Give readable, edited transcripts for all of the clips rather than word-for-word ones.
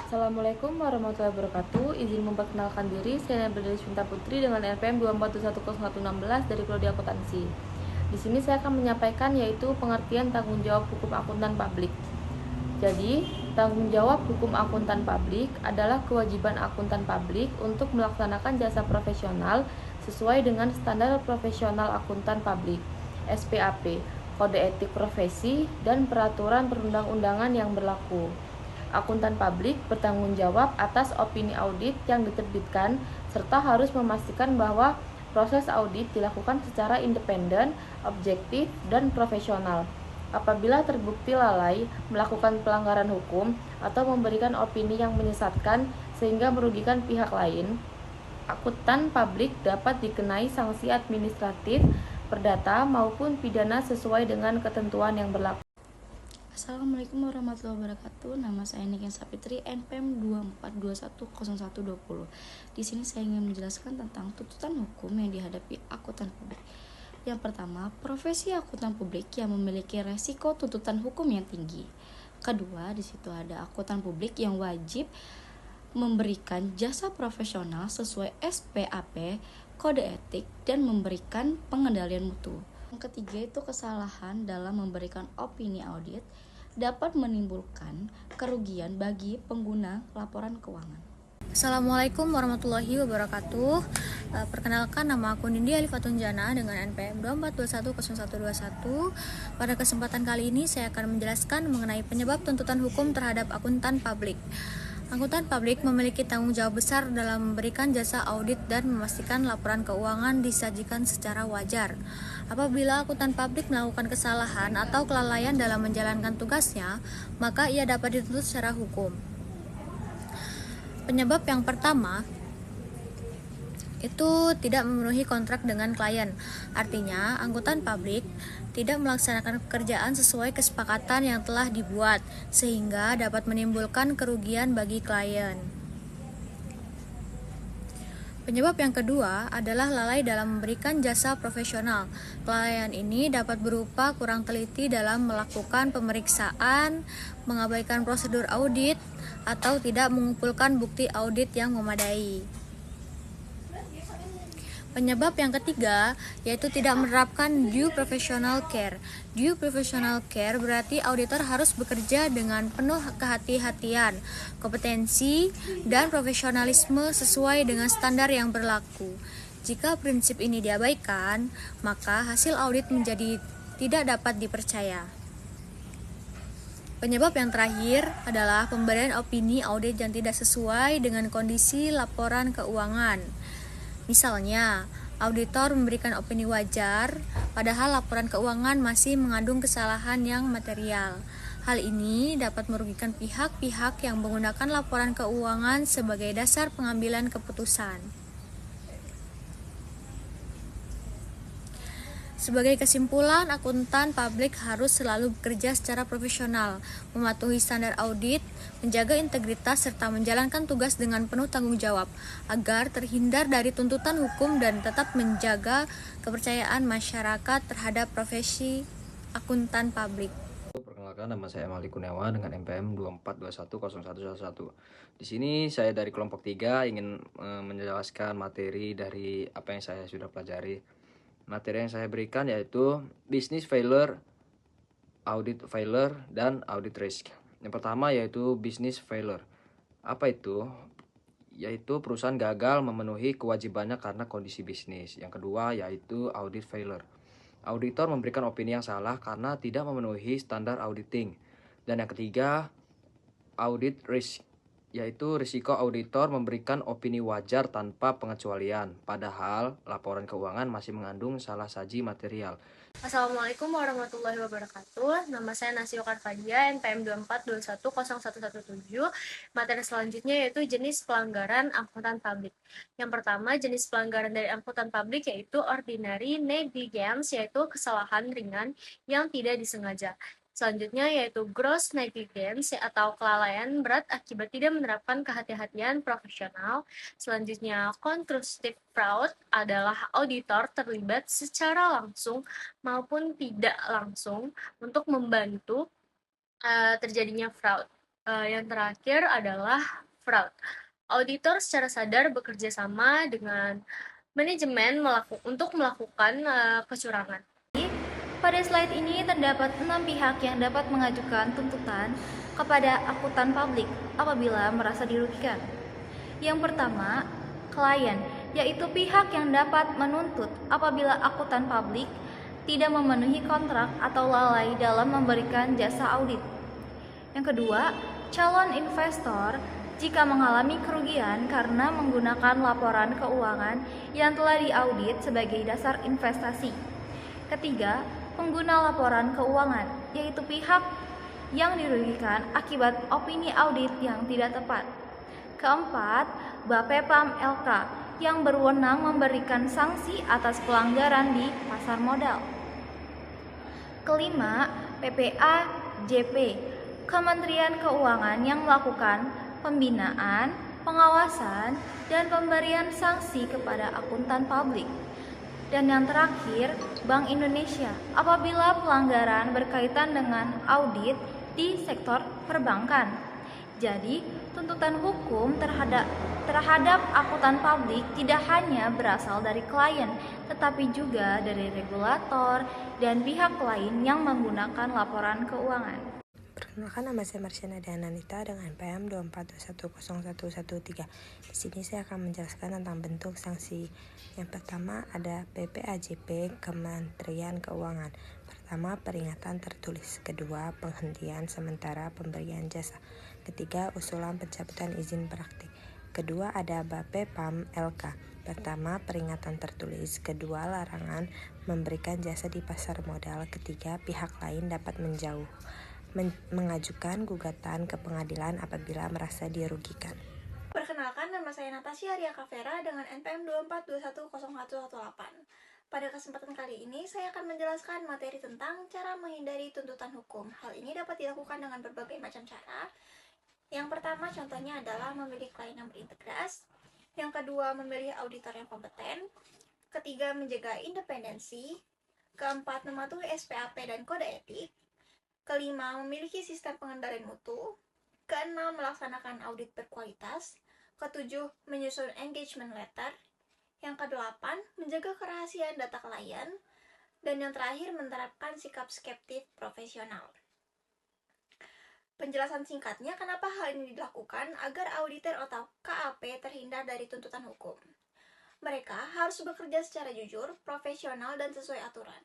Assalamualaikum warahmatullahi wabarakatuh. Izin memperkenalkan diri, saya Nabil Sinta Putri dengan NPM 2410116 dari Prodi Akuntansi. Di sini saya akan menyampaikan yaitu pengertian tanggung jawab hukum akuntan publik. Jadi, tanggung jawab hukum akuntan publik adalah kewajiban akuntan publik untuk melaksanakan jasa profesional sesuai dengan standar profesional akuntan publik (SPAP), kode etik profesi, dan peraturan perundang-undangan yang berlaku. Akuntan publik bertanggung jawab atas opini audit yang diterbitkan serta harus memastikan bahwa proses audit dilakukan secara independen, objektif, dan profesional. Apabila terbukti lalai melakukan pelanggaran hukum atau memberikan opini yang menyesatkan sehingga merugikan pihak lain, akuntan publik dapat dikenai sanksi administratif, perdata, maupun pidana sesuai dengan ketentuan yang berlaku. Assalamualaikum warahmatullahi wabarakatuh. Nama saya Niken Sapitri, NPM 2410120. Di sini saya ingin menjelaskan tentang tuntutan hukum yang dihadapi akuntan publik. Yang pertama, profesi akuntan publik yang memiliki resiko tuntutan hukum yang tinggi. Kedua, di situ ada akuntan publik yang wajib memberikan jasa profesional sesuai SPAP, kode etik, dan memberikan pengendalian mutu. Yang ketiga itu kesalahan dalam memberikan opini audit dapat menimbulkan kerugian bagi pengguna laporan keuangan. Assalamualaikum warahmatullahi wabarakatuh. Perkenalkan, nama aku Nindi Alifatunjana dengan NPM 2410121. Pada kesempatan kali ini saya akan menjelaskan mengenai penyebab tuntutan hukum terhadap akuntan publik. Akuntan publik memiliki tanggung jawab besar dalam memberikan jasa audit dan memastikan laporan keuangan disajikan secara wajar. Apabila akuntan publik melakukan kesalahan atau kelalaian dalam menjalankan tugasnya, maka ia dapat dituntut secara hukum. Penyebab yang pertama itu tidak memenuhi kontrak dengan klien. Artinya, akuntan publik tidak melaksanakan pekerjaan sesuai kesepakatan yang telah dibuat, sehingga dapat menimbulkan kerugian bagi klien. Penyebab yang kedua adalah lalai dalam memberikan jasa profesional. Kelalaian ini dapat berupa kurang teliti dalam melakukan pemeriksaan, mengabaikan prosedur audit, atau tidak mengumpulkan bukti audit yang memadai. Penyebab yang ketiga yaitu tidak menerapkan due professional care. Due professional care berarti auditor harus bekerja dengan penuh kehati-hatian, kompetensi, dan profesionalisme sesuai dengan standar yang berlaku. Jika prinsip ini diabaikan, maka hasil audit menjadi tidak dapat dipercaya. Penyebab yang terakhir adalah pemberian opini audit yang tidak sesuai dengan kondisi laporan keuangan. Misalnya, auditor memberikan opini wajar, padahal laporan keuangan masih mengandung kesalahan yang material. Hal ini dapat merugikan pihak-pihak yang menggunakan laporan keuangan sebagai dasar pengambilan keputusan. Sebagai kesimpulan, akuntan publik harus selalu bekerja secara profesional, mematuhi standar audit, menjaga integritas, serta menjalankan tugas dengan penuh tanggung jawab, agar terhindar dari tuntutan hukum dan tetap menjaga kepercayaan masyarakat terhadap profesi akuntan publik. Perkenalkan, nama saya Emali Kurniawan dengan NPM 242101111. Di sini saya dari kelompok 3 ingin menjelaskan materi dari apa yang saya sudah pelajari. Materi yang saya berikan yaitu business failure, audit failure, dan audit risk. Yang pertama yaitu business failure. Apa itu? Yaitu perusahaan gagal memenuhi kewajibannya karena kondisi bisnis. Yang kedua yaitu audit failure. Auditor memberikan opini yang salah karena tidak memenuhi standar auditing. Dan yang ketiga, audit risk, yaitu risiko auditor memberikan opini wajar tanpa pengecualian, padahal laporan keuangan masih mengandung salah saji material. Assalamualaikum warahmatullahi wabarakatuh. Nama saya Nasio Karfadia, NPM 242011117. Materi selanjutnya yaitu jenis pelanggaran akuntan publik. Yang pertama, jenis pelanggaran dari akuntan publik yaitu ordinary negligence, yaitu kesalahan ringan yang tidak disengaja. Selanjutnya yaitu gross negligence atau kelalaian berat akibat tidak menerapkan kehati-hatian profesional. Selanjutnya, constructive fraud adalah auditor terlibat secara langsung maupun tidak langsung untuk membantu terjadinya fraud. Yang terakhir adalah fraud. Auditor secara sadar bekerja sama dengan manajemen untuk melakukan kecurangan. Pada slide ini terdapat 6 pihak yang dapat mengajukan tuntutan kepada akuntan publik apabila merasa dirugikan. Yang pertama, klien, yaitu pihak yang dapat menuntut apabila akuntan publik tidak memenuhi kontrak atau lalai dalam memberikan jasa audit. Yang kedua, calon investor jika mengalami kerugian karena menggunakan laporan keuangan yang telah diaudit sebagai dasar investasi. Ketiga, pengguna laporan keuangan, yaitu pihak yang dirugikan akibat opini audit yang tidak tepat. Keempat, Bapepam LK yang berwenang memberikan sanksi atas pelanggaran di pasar modal. Kelima, PPA JP, Kementerian Keuangan yang melakukan pembinaan, pengawasan, dan pemberian sanksi kepada akuntan publik. Dan yang terakhir, Bank Indonesia apabila pelanggaran berkaitan dengan audit di sektor perbankan. Jadi, tuntutan hukum terhadap akuntan publik tidak hanya berasal dari klien, tetapi juga dari regulator dan pihak lain yang menggunakan laporan keuangan. Perkenalkan, nama saya Marsiana Dananita dengan NPM 2410113. Di sini saya akan menjelaskan tentang bentuk sanksi. Yang pertama ada PPAJP Kementerian Keuangan. Pertama, peringatan tertulis. Kedua, penghentian sementara pemberian jasa. Ketiga, usulan pencabutan izin praktik. Kedua, ada Bapepam LK. Pertama, peringatan tertulis. Kedua, larangan memberikan jasa di pasar modal. Ketiga, pihak lain dapat mengajukan gugatan ke pengadilan apabila merasa dirugikan. Perkenalkan, nama saya Natasha Arya Kavera dengan NPM 242101118. Pada kesempatan kali ini, saya akan menjelaskan materi tentang cara menghindari tuntutan hukum. Hal ini dapat dilakukan dengan berbagai macam cara. Yang pertama, contohnya adalah memilih klien yang berintegritas. Yang kedua, memilih auditor yang kompeten. Ketiga, menjaga independensi. Keempat, mematuhi SPAP dan kode etik. Kelima, memiliki sistem pengendalian mutu. Keenam, melaksanakan audit berkualitas. Ketujuh, menyusun engagement letter. Yang kedelapan, menjaga kerahasiaan data klien. Dan yang terakhir, menerapkan sikap skeptis profesional. Penjelasan singkatnya, kenapa hal ini dilakukan agar auditor atau KAP terhindar dari tuntutan hukum. Mereka harus bekerja secara jujur, profesional, dan sesuai aturan.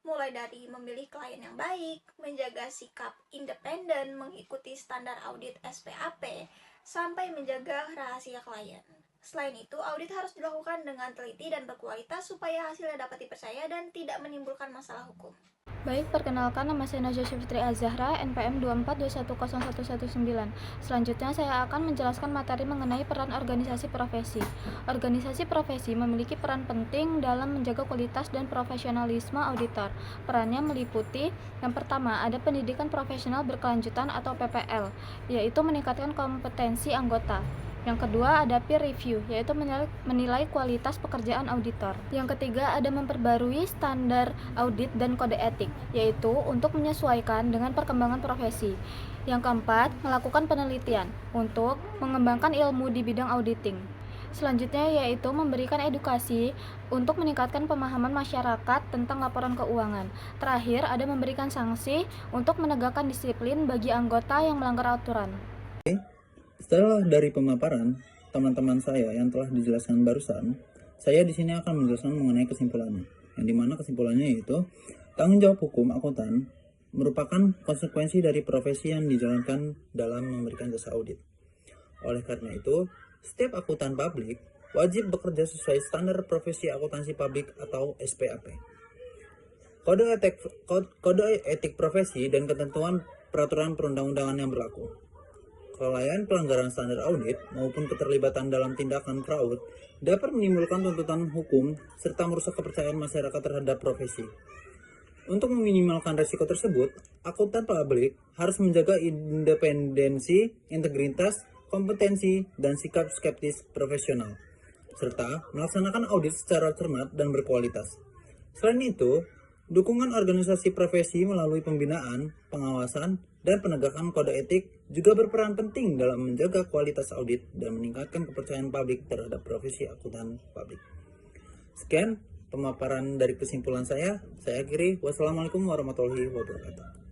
Mulai dari memilih klien yang baik, menjaga sikap independen, mengikuti standar audit SPAP, sampai menjaga rahasia klien. Selain itu, audit harus dilakukan dengan teliti dan berkualitas supaya hasilnya dapat dipercaya dan tidak menimbulkan masalah hukum. Baik, perkenalkan, nama saya Najwa Fitri Azahra, NPM 242101119. Selanjutnya saya akan menjelaskan materi mengenai peran organisasi profesi. Organisasi profesi memiliki peran penting dalam menjaga kualitas dan profesionalisme auditor. Perannya meliputi, yang pertama, ada pendidikan profesional berkelanjutan atau PPL, yaitu meningkatkan kompetensi anggota. Yang kedua ada peer review, yaitu menilai kualitas pekerjaan auditor. Yang ketiga ada memperbarui standar audit dan kode etik, yaitu untuk menyesuaikan dengan perkembangan profesi. Yang keempat, melakukan penelitian untuk mengembangkan ilmu di bidang auditing. Selanjutnya yaitu memberikan edukasi untuk meningkatkan pemahaman masyarakat tentang laporan keuangan. Terakhir ada memberikan sanksi untuk menegakkan disiplin bagi anggota yang melanggar aturan. Setelah dari pemaparan teman-teman saya yang telah dijelaskan barusan, saya di sini akan menjelaskan mengenai kesimpulannya. Yang dimana kesimpulannya yaitu tanggung jawab hukum akuntan merupakan konsekuensi dari profesi yang dijalankan dalam memberikan jasa audit. Oleh karena itu, setiap akuntan publik wajib bekerja sesuai standar profesi akuntansi publik atau SPAP. Kode etik profesi dan ketentuan peraturan perundang-undangan yang berlaku. Kelalaian pelanggaran standar audit maupun keterlibatan dalam tindakan fraud dapat menimbulkan tuntutan hukum serta merusak kepercayaan masyarakat terhadap profesi. Untuk meminimalkan risiko tersebut, akuntan publik harus menjaga independensi, integritas, kompetensi, dan sikap skeptis profesional, serta melaksanakan audit secara cermat dan berkualitas. Selain itu, dukungan organisasi profesi melalui pembinaan, pengawasan, dan penegakan kode etik juga berperan penting dalam menjaga kualitas audit dan meningkatkan kepercayaan publik terhadap profesi akuntan publik. Sekian pemaparan dari kesimpulan saya akhiri. Wassalamualaikum warahmatullahi wabarakatuh.